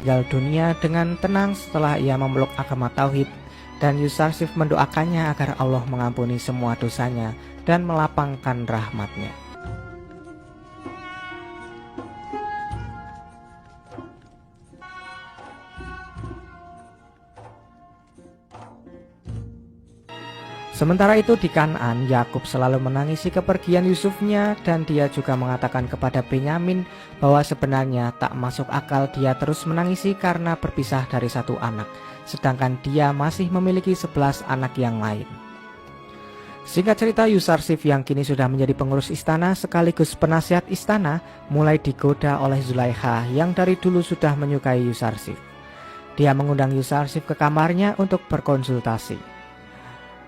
meninggal dunia dengan tenang setelah ia memeluk agama tauhid, dan Yusarsif mendoakannya agar Allah mengampuni semua dosanya dan melapangkan rahmatnya. Sementara itu di Kan'an, Yakub selalu menangisi kepergian Yusufnya, dan dia juga mengatakan kepada Benyamin bahwa sebenarnya tak masuk akal dia terus menangisi karena berpisah dari satu anak, sedangkan dia masih memiliki 11 anak yang lain. Singkat cerita, Yusarsif yang kini sudah menjadi pengurus istana sekaligus penasihat istana mulai digoda oleh Zulaikha yang dari dulu sudah menyukai Yusarsif. Dia mengundang Yusarsif ke kamarnya untuk berkonsultasi.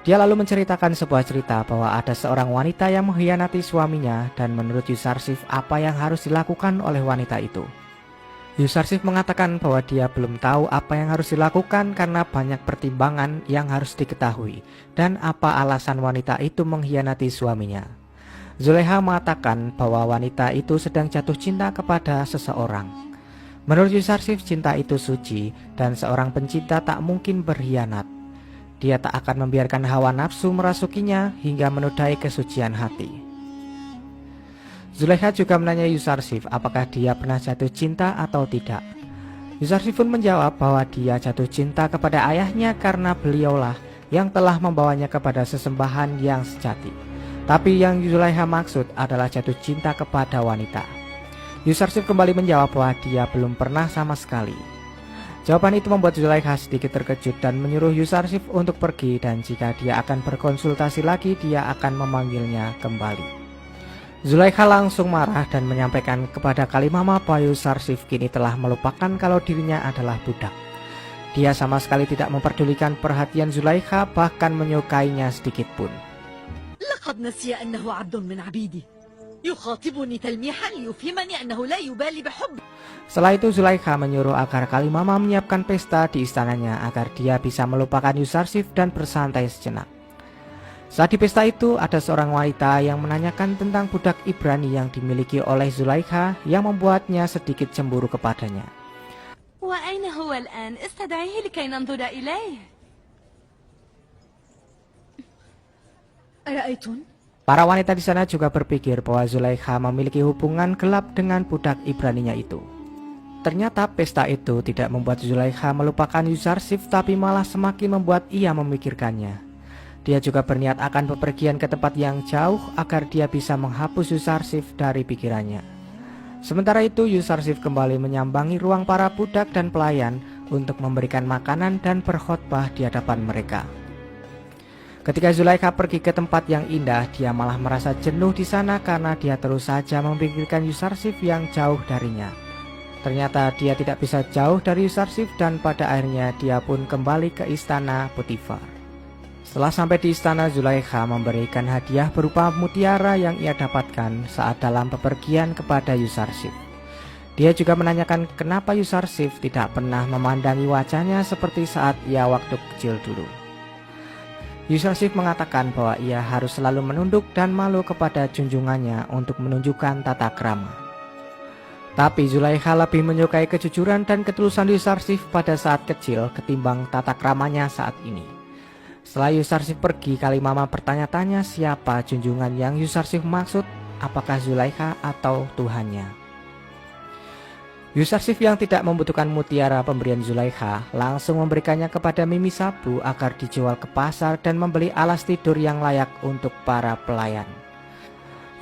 Dia lalu menceritakan sebuah cerita bahwa ada seorang wanita yang mengkhianati suaminya, dan menurut Yusarsif apa yang harus dilakukan oleh wanita itu. Yusarsif mengatakan bahwa dia belum tahu apa yang harus dilakukan karena banyak pertimbangan yang harus diketahui dan apa alasan wanita itu mengkhianati suaminya. Zulaikha mengatakan bahwa wanita itu sedang jatuh cinta kepada seseorang. Menurut Yusarsif, cinta itu suci dan seorang pencinta tak mungkin berkhianat. Dia tak akan membiarkan hawa nafsu merasukinya hingga menodai kesucian hati. Zulaikha juga menanyai Yusarsif apakah dia pernah jatuh cinta atau tidak. Yusarsif pun menjawab bahwa dia jatuh cinta kepada ayahnya karena beliaulah yang telah membawanya kepada sesembahan yang sejati. Tapi yang Zulaikha maksud adalah jatuh cinta kepada wanita. Yusarsif kembali menjawab bahwa dia belum pernah sama sekali. Jawaban itu membuat Zulaikha sedikit terkejut dan menyuruh Yusarsif untuk pergi, dan jika dia akan berkonsultasi lagi dia akan memanggilnya kembali. Zulaikha langsung marah dan menyampaikan kepada Kalimama bahwa Yusarsif kini telah melupakan kalau dirinya adalah budak. Dia sama sekali tidak memperdulikan perhatian Zulaikha, bahkan menyukainya sedikit pun. لقد نسي أنه عبد من عبيدي يخاطبني تلميحا ليفهمني أنه لا يبالي بحب. Setelah itu Zulaikha menyuruh agar Kalimama menyiapkan pesta di istananya agar dia bisa melupakan Yusarsif dan bersantai sejenak. Saat di pesta itu ada seorang wanita yang menanyakan tentang budak Ibrani yang dimiliki oleh Zulaikha yang membuatnya sedikit cemburu kepadanya. وأين هو الآن؟ استدعيه لكي ننظر إليه. أرأيتن؟ Para wanita di sana juga berpikir bahwa Zulaikha memiliki hubungan gelap dengan budak Ibraninya itu. Ternyata pesta itu tidak membuat Zulaikha melupakan Yusarsif, tapi malah semakin membuat ia memikirkannya. Dia juga berniat akan bepergian ke tempat yang jauh agar dia bisa menghapus Yusarsif dari pikirannya. Sementara itu Yusarsif kembali menyambangi ruang para budak dan pelayan untuk memberikan makanan dan berkhotbah di hadapan mereka. Ketika Zulaikha pergi ke tempat yang indah, dia malah merasa jenuh di sana karena dia terus saja memikirkan Yusarsif yang jauh darinya. Ternyata dia tidak bisa jauh dari Yusarsif, dan pada akhirnya dia pun kembali ke istana Potifar. Setelah sampai di istana, Zulaikha memberikan hadiah berupa mutiara yang ia dapatkan saat dalam bepergian kepada Yusarsif. Dia juga menanyakan kenapa Yusarsif tidak pernah memandangi wajahnya seperti saat ia waktu kecil dulu. Yusarsif mengatakan bahwa ia harus selalu menunduk dan malu kepada junjungannya untuk menunjukkan tata krama. Tapi Zulaikha lebih menyukai kejujuran dan ketulusan Yusarsif pada saat kecil ketimbang tata kramanya saat ini. Setelah Yusarsif pergi, Kalimama bertanya-tanya siapa junjungan yang Yusarsif maksud, apakah Zulaikha atau Tuhannya. Yusarsif yang tidak membutuhkan mutiara pemberian Zulaikha langsung memberikannya kepada Mimi Sabu agar dijual ke pasar dan membeli alas tidur yang layak untuk para pelayan.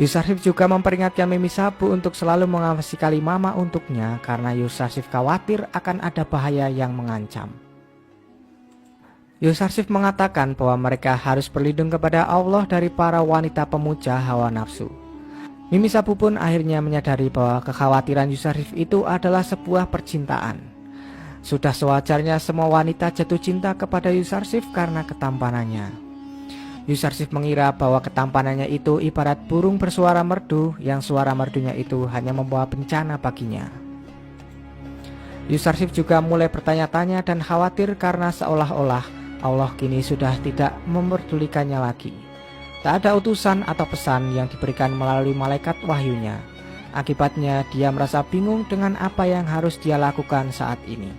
Yusarsif juga memperingatkan Mimi Sabu untuk selalu mengawasi Kalimama untuknya karena Yusarsif khawatir akan ada bahaya yang mengancam. Yusarsif mengatakan bahwa mereka harus berlindung kepada Allah dari para wanita pemuja hawa nafsu. Mimi Sabu pun akhirnya menyadari bahwa kekhawatiran Yusarsif itu adalah sebuah percintaan. Sudah sewajarnya semua wanita jatuh cinta kepada Yusarsif karena ketampanannya. Yusarsif mengira bahwa ketampanannya itu ibarat burung bersuara merdu yang suara merdunya itu hanya membawa bencana baginya. Yusarsif juga mulai bertanya-tanya dan khawatir karena seolah-olah Allah kini sudah tidak memperdulikannya lagi. Tak ada utusan atau pesan yang diberikan melalui malaikat wahyunya. Akibatnya dia merasa bingung dengan apa yang harus dia lakukan saat ini.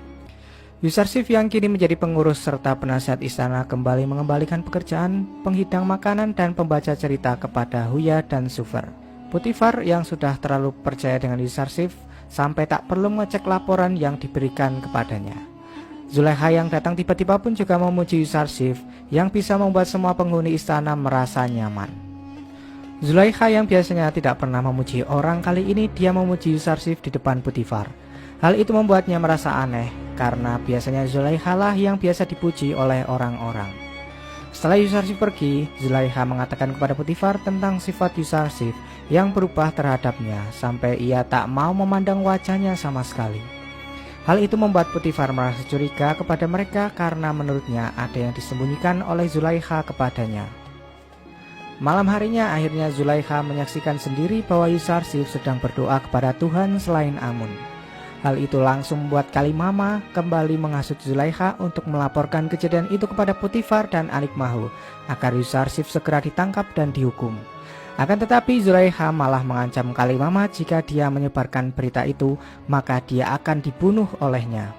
Yuzarsif yang kini menjadi pengurus serta penasihat istana kembali mengembalikan pekerjaan penghidang makanan dan pembaca cerita kepada Huya dan Sufer. Potifar yang sudah terlalu percaya dengan Yuzarsif sampai tak perlu mengecek laporan yang diberikan kepadanya. Zulaikha yang datang tiba-tiba pun juga memuji Yuzarsif yang bisa membuat semua penghuni istana merasa nyaman. Zulaikha yang biasanya tidak pernah memuji orang, kali ini dia memuji Yuzarsif di depan Potifar. Hal itu membuatnya merasa aneh karena biasanya Zulaikha lah yang biasa dipuji oleh orang-orang. Setelah Yuzarsif pergi, Zulaikha mengatakan kepada Potifar tentang sifat Yuzarsif yang berubah terhadapnya sampai ia tak mau memandang wajahnya sama sekali. Hal itu membuat Potifar merasa curiga kepada mereka karena menurutnya ada yang disembunyikan oleh Zulaikha kepadanya. Malam harinya akhirnya Zulaikha menyaksikan sendiri bahwa Yuzarsif sedang berdoa kepada Tuhan selain Amun. Hal itu langsung membuat Kalimama kembali menghasut Zulaikha untuk melaporkan kejadian itu kepada Potifar dan Anikmahu agar Yuzarsif segera ditangkap dan dihukum. Akan tetapi Zulaikha malah mengancam Kalimama jika dia menyebarkan berita itu maka dia akan dibunuh olehnya.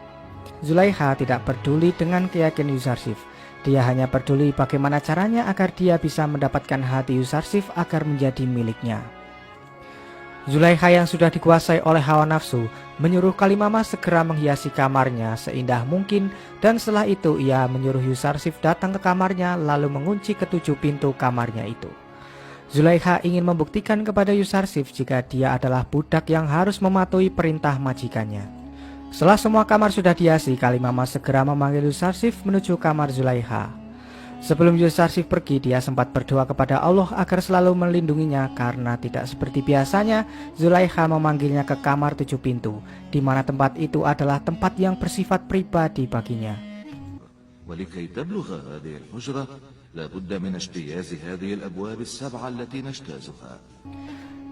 Zulaikha tidak peduli dengan keyakinan Yuzarsif. Dia hanya peduli bagaimana caranya agar dia bisa mendapatkan hati Yuzarsif agar menjadi miliknya. Zulaikha yang sudah dikuasai oleh hawa nafsu menyuruh Kalimama segera menghiasi kamarnya seindah mungkin, dan setelah itu ia menyuruh Yuzarsif datang ke kamarnya lalu mengunci ketujuh pintu kamarnya itu. Zulaikha ingin membuktikan kepada Yuzarsif jika dia adalah budak yang harus mematuhi perintah majikannya. Setelah semua kamar sudah dihiasi, Kalimama segera memanggil Yuzarsif menuju kamar Zulaikha. Sebelum Yuzarsif pergi, dia sempat berdoa kepada Allah agar selalu melindunginya karena tidak seperti biasanya Zulaikha memanggilnya ke kamar tujuh pintu, di mana tempat itu adalah tempat yang bersifat pribadi baginya. ولكي تبلغ هذه الحجرة لابد من اجتياز هذه الأبواب السبعة التي نجتازها.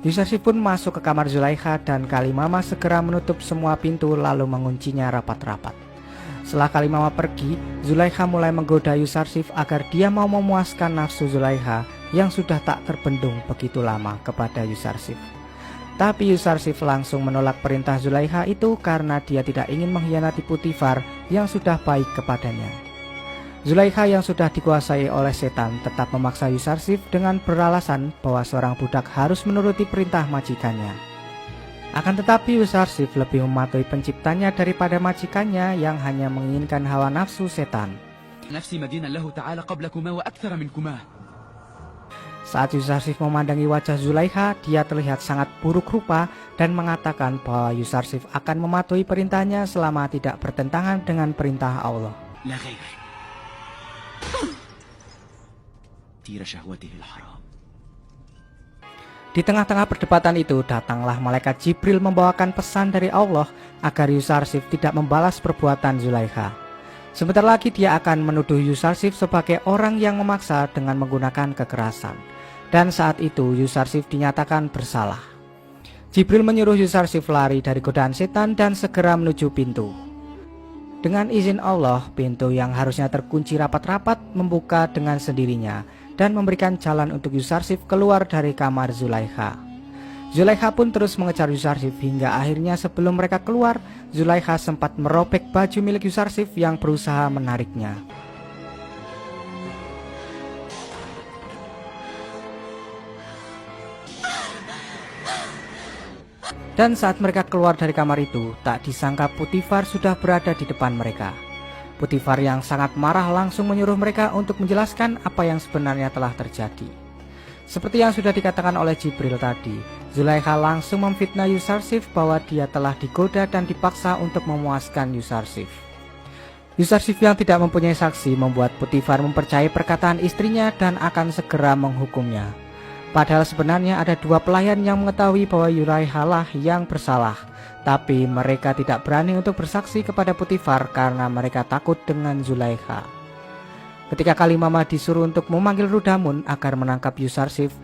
Yuzarsif pun masuk ke kamar Zulaikha dan Kalimama segera menutup semua pintu lalu menguncinya rapat-rapat. Setelah Kalimama pergi, Zulaikha mulai menggoda Yuzarsif agar dia mau memuaskan nafsu Zulaikha yang sudah tak terbendung begitu lama kepada Yuzarsif. Tapi Yuzarsif langsung menolak perintah Zulaikha itu karena dia tidak ingin mengkhianati Potifar yang sudah baik kepadanya. Zulaikha yang sudah dikuasai oleh setan tetap memaksa Yuzarsif dengan beralasan bahwa seorang budak harus menuruti perintah majikannya. Akan tetapi Yuzarsif lebih mematuhi penciptanya daripada majikannya yang hanya menginginkan hawa nafsu setan. Saat Yuzarsif memandangi wajah Zulaikha, dia terlihat sangat buruk rupa dan mengatakan bahwa Yuzarsif akan mematuhi perintahnya selama tidak bertentangan dengan perintah Allah. Di tengah-tengah perdebatan itu datanglah malaikat Jibril membawakan pesan dari Allah agar Yuzarsif tidak membalas perbuatan Zulaikha. Sebentar lagi dia akan menuduh Yuzarsif sebagai orang yang memaksa dengan menggunakan kekerasan. Dan saat itu Yuzarsif dinyatakan bersalah. Jibril menyuruh Yuzarsif lari dari godaan setan dan segera menuju pintu. Dengan izin Allah, pintu yang harusnya terkunci rapat-rapat membuka dengan sendirinya dan memberikan jalan untuk Yuzarsif keluar dari kamar Zulaikha. Zulaikha pun terus mengejar Yuzarsif hingga akhirnya sebelum mereka keluar, Zulaikha sempat merobek baju milik Yuzarsif yang berusaha menariknya. Dan saat mereka keluar dari kamar itu, tak disangka Potifar sudah berada di depan mereka. Potifar yang sangat marah langsung menyuruh mereka untuk menjelaskan apa yang sebenarnya telah terjadi. Seperti yang sudah dikatakan oleh Jibril tadi, Zulaikha langsung memfitnah Yuzarsif bahwa dia telah digoda dan dipaksa untuk memuaskan Yuzarsif. Yuzarsif yang tidak mempunyai saksi membuat Potifar mempercayai perkataan istrinya dan akan segera menghukumnya. Padahal sebenarnya ada dua pelayan yang mengetahui bahwa Zulaikha lah yang bersalah. Tapi mereka tidak berani untuk bersaksi kepada Potifar karena mereka takut dengan Zulaikha. Ketika Kalimama disuruh untuk memanggil Rudamun agar menangkap Yuzarsif,